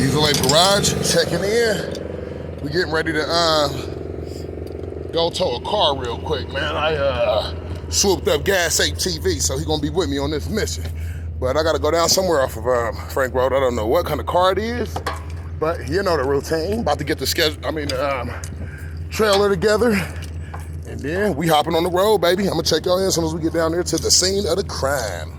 DieselApe garage, checking in. We getting ready to go tow a car real quick, man. I swooped up DieselApe TV, so he gonna be with me on this mission. But I gotta go down somewhere off of Frank Road. I don't know what kind of car it is, but you know the routine. About to get the trailer together, and then we hopping on the road, baby. I'm gonna check y'all in as soon as we get down there to the scene of the crime.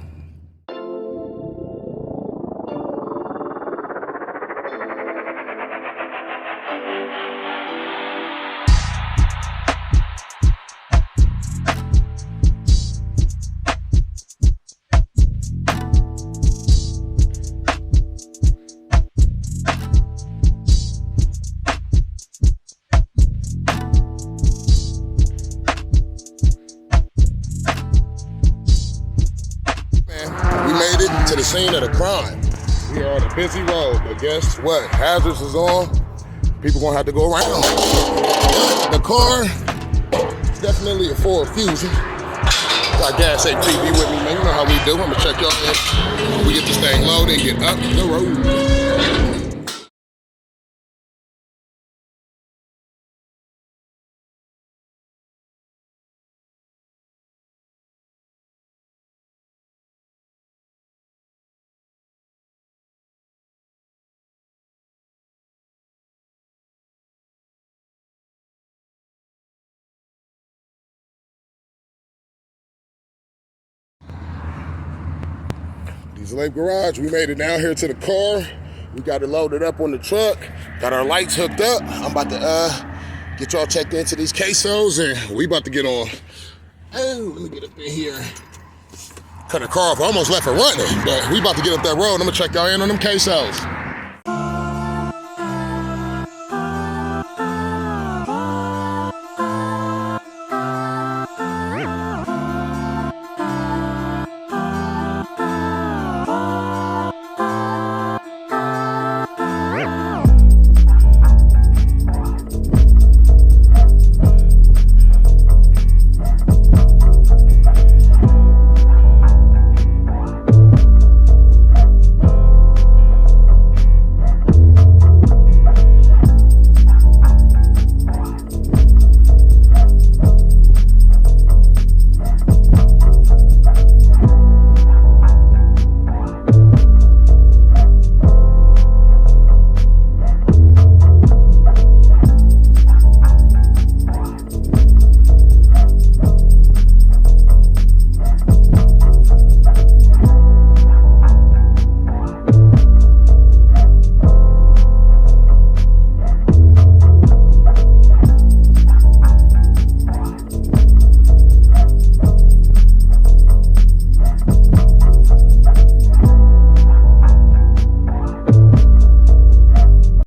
To the scene of the crime. We are on a busy road, but guess what? Hazards is on. People gonna have to go around. The car, definitely a Ford Fusion. Got DieselApe TV with me, man. You know how we do. I'm gonna check y'all in. We get this thing loaded and get up the road. DieselApe garage, we made it down here to the car. We got it loaded up on the truck. Got our lights hooked up. I'm about to get y'all checked into these quesos, and we about to get on. Oh, let me get up in here. Cut the car off, I almost left it running, but we about to get up that road. I'm gonna check y'all in on them quesos.